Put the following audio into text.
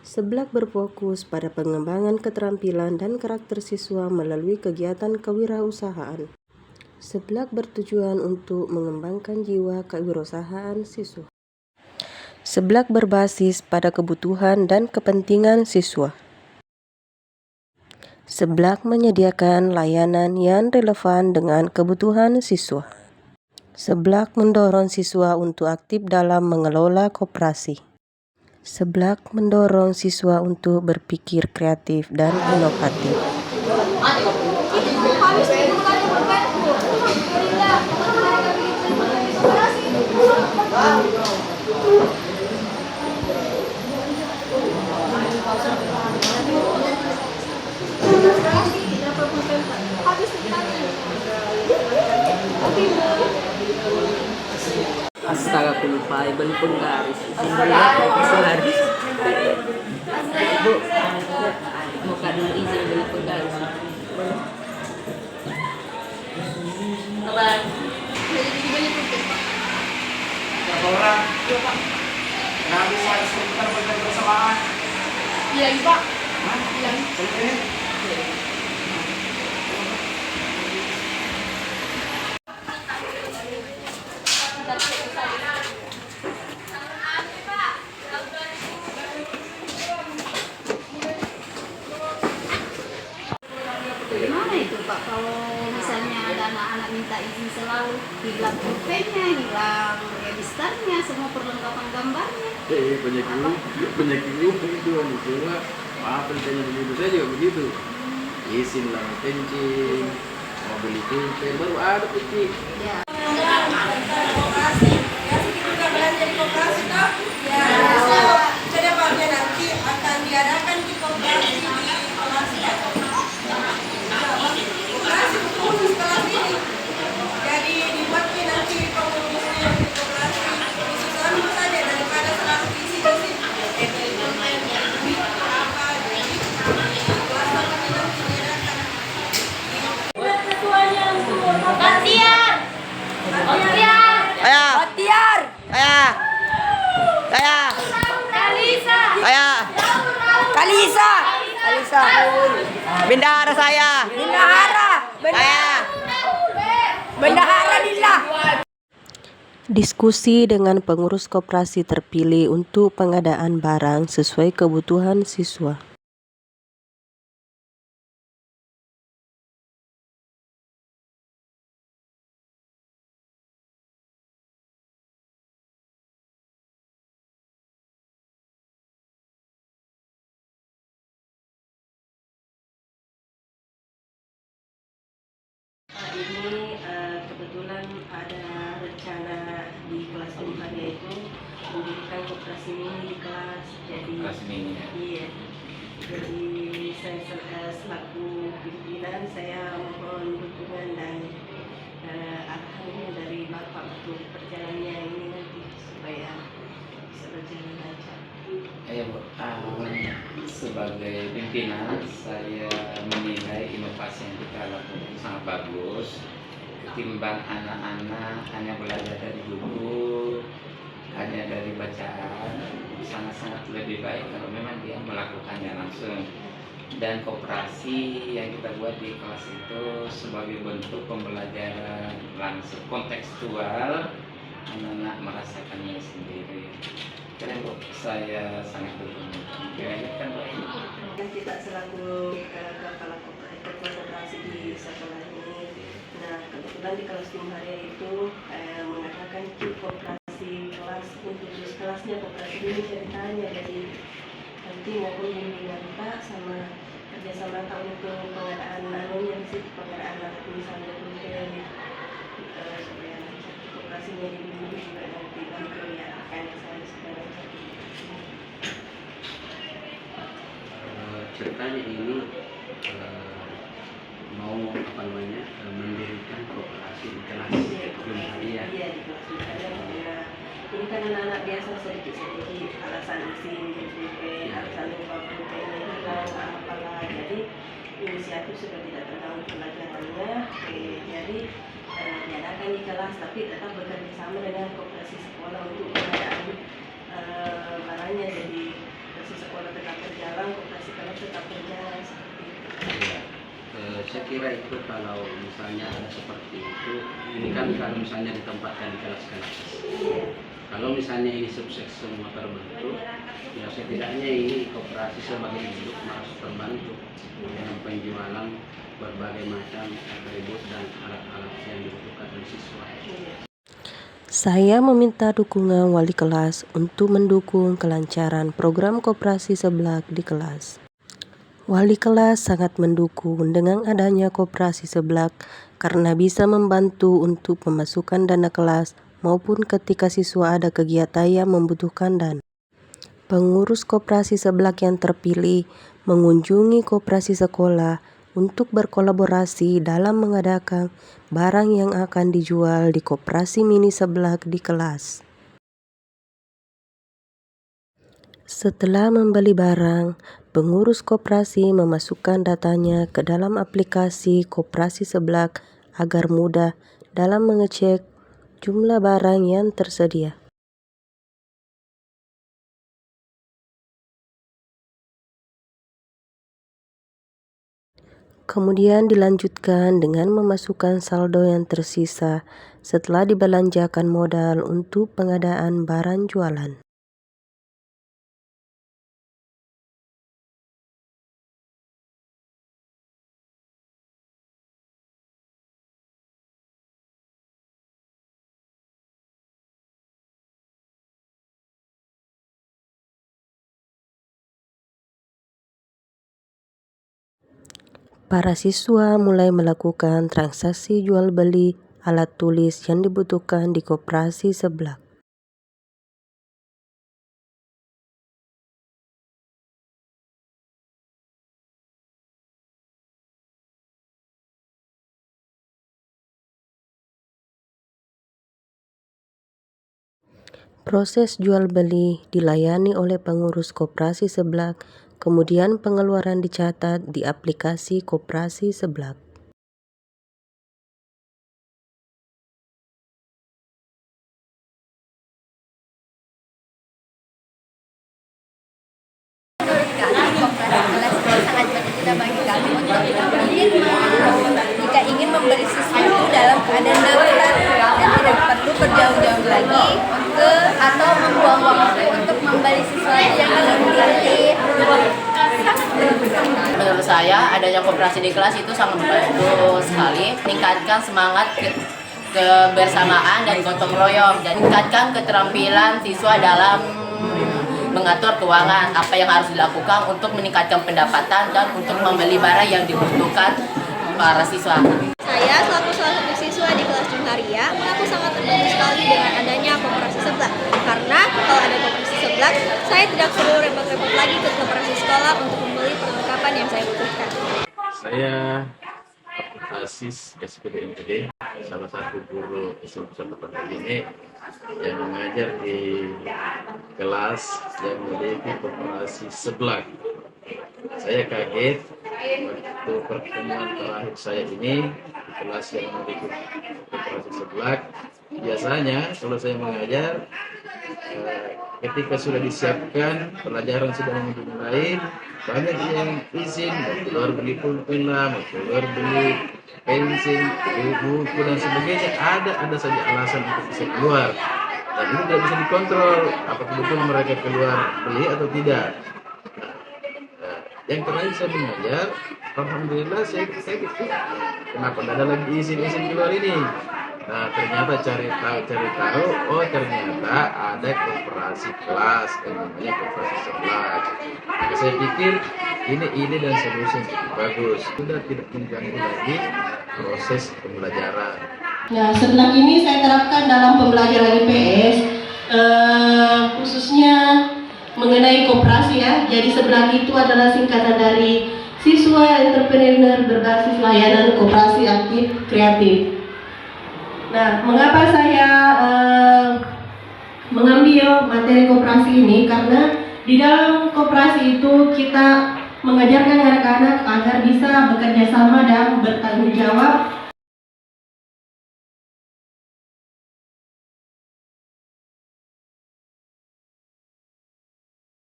Seblak berfokus pada pengembangan keterampilan dan karakter siswa melalui kegiatan kewirausahaan. Seblak bertujuan untuk mengembangkan jiwa kewirausahaan siswa. Seblak berbasis pada kebutuhan dan kepentingan siswa. Seblak menyediakan layanan yang relevan dengan kebutuhan siswa. Seblak mendorong siswa untuk aktif dalam mengelola koperasi. Seblak mendorong siswa untuk berpikir kreatif dan inovatif. Astaga, aku lupa beli penggaris. Selaris. Bu, mau kado izin beli penggaris. Abang, beli putih. Berapa orang? Dua, Pak. Nggak bisa sebentar bersamaan. Iya, Pak. Hah? Iya. Boleh? Gimana itu Pak kalau misalnya ada anak-anak minta izin selalu hilang pulpennya, hilang registernya, semua perlengkapan gambarnya? Banyak ibu begitu coba maaf tanya begitu saya juga begitu izin lah kencing mau beli pulpen baru ada putih Ya. Nanti akan diadakan di koperasi khusus kelas ini. Jadi dibuatnya nanti pengurusnya di koperasi khusus anu saja daripada selalu isi apa jadi kelas kami nanti diadakan. Gantian. Gantian. Ayah. Ayah. Ayah. Kalisa. Ayah. Kalisa. Alisa. Bendahara saya. Bendahara. Ayah. Bendahara Lillah. Diskusi dengan pengurus koperasi terpilih untuk pengadaan barang sesuai kebutuhan siswa. Ini kebetulan ada rencana di kelas 5 yaitu mendirikan koperasi mini di kelas. Jadi iya. Jadi saya selaku pimpinan saya mohon dukungan dan arahannya dari Bapak untuk perjalanannya ini nanti supaya bisa berjalan lancar. Ya Bu, sebagai pimpinan saya menilai inovasi yang kita lakukan sangat bagus. Ketimbang anak-anak hanya belajar dari buku, hanya dari bacaan, sangat-sangat lebih baik kalau memang dia melakukannya langsung. Dan koperasi yang kita buat di kelas itu sebagai bentuk pembelajaran langsung kontekstual, anak-anak merasakannya sendiri. Keren Bu, saya sangat dukung. Dilanjutkan Bu. Kita selaku kepala koperasi di sekolah ini, nah kebetulan di kelas 5 hari itu mengadakan koperasi kelas untuk kelasnya koperasi ini ceritanya, jadi nanti mohon bimbingan Pak sama kerjasama Pak untuk pengadaan anunya di situ, pengadaan alat misalnya pulpen supaya lancar koperasinya dibimbing juga nanti bantu ya akan saya supaya lancar. Ceritanya ini mau mendirikan koperasi di kelas belum harian. Iya, di kelas ya. Ini kan anak-anak biasa sedikit-sedikit alasan izin pulpen, alasan lupa pulpennya hilang, apalah. Jadi inisiatif sudah tidak terganggu pelajarannya. Jadi diadakan di kelas tapi tetap bekerja sama dengan koperasi sekolah untuk pengadaan barangnya. Jadi koperasi sekolah tetap kira itu kalau misalnya ada seperti itu, ini kan kalau misalnya ditempatkan di kelas-kelas. Kalau misalnya ini sukses semua terbentuk, ya setidaknya ini koperasi sebagai induk harus terbantu dengan penjualan berbagai macam atribut dan alat-alat yang dibutuhkan oleh siswa. Saya meminta dukungan wali kelas untuk mendukung kelancaran program koperasi seblak di kelas. Wali kelas sangat mendukung dengan adanya koperasi seblak karena bisa membantu untuk pemasukan dana kelas maupun ketika siswa ada kegiatan yang membutuhkan dana. Pengurus koperasi seblak yang terpilih mengunjungi koperasi sekolah untuk berkolaborasi dalam mengadakan barang yang akan dijual di koperasi mini seblak di kelas. Setelah membeli barang, pengurus koperasi memasukkan datanya ke dalam aplikasi koperasi seblak agar mudah dalam mengecek jumlah barang yang tersedia. Kemudian dilanjutkan dengan memasukkan saldo yang tersisa setelah dibelanjakan modal untuk pengadaan barang jualan. Para siswa mulai melakukan transaksi jual beli alat tulis yang dibutuhkan di koperasi seblak. Proses jual beli dilayani oleh pengurus koperasi seblak, kemudian pengeluaran dicatat di aplikasi koperasi seblak. Sangat berguna bagi kami untuk jika ingin membeli sesuatu dalam keadaan darurat dan tidak perlu berjauh-jauh lagi atau membuang waktu untuk membeli sesuatu yang ingin dibeli. Sangat berguna. Menurut saya adanya koperasi di kelas itu sangat membantu sekali meningkatkan semangat kebersamaan dan gotong royong dan meningkatkan keterampilan siswa dalam mengatur keuangan, apa yang harus dilakukan untuk meningkatkan pendapatan dan untuk membeli barang yang dibutuhkan para siswa. Saya selaku salah satu siswa di kelas Jungharia mengaku sangat terbantu sekali dengan adanya koperasi seblak. Karena kalau ada koperasi seblak, saya tidak perlu repot-repot lagi ke koperasi sekolah untuk membeli perlengkapan yang saya butuhkan. Saya Asis SPDMPD, salah satu guru SMP Seperti ini yang mengajar di kelas yang memiliki koperasi seblak. Saya kaget waktu pertemuan terakhir saya ini di kelas yang memiliki koperasi seblak. Biasanya kalau saya mengajar, ketika sudah disiapkan pelajaran sudah mau dimulai, banyak yang izin mau keluar beli pulpen lah, mau keluar beli pensil, beli buku dan sebagainya. Ada saja alasan untuk bisa keluar. Dan ini tidak bisa dikontrol apakah betul mereka keluar beli atau tidak. Yang terakhir saya mengajar, alhamdulillah saya pikir kenapa tidak ada lagi izin keluar ini. Nah ternyata cari tahu, oh ternyata ada koperasi kelas yang namanya koperasi seblak. Maka saya pikir ini ide dan solusi yang cukup bagus. Sudah tidak mengganggu lagi proses pembelajaran. Nah, seblak ini saya terapkan dalam pembelajaran IPS, khususnya mengenai koperasi ya. Jadi seblak itu adalah singkatan dari Siswa Entrepreneur Berbasis Layanan Koperasi Aktif Kreatif. Nah, mengapa saya mengambil materi koperasi ini? Karena di dalam koperasi itu kita mengajarkan anak-anak agar bisa bekerja sama dan bertanggung jawab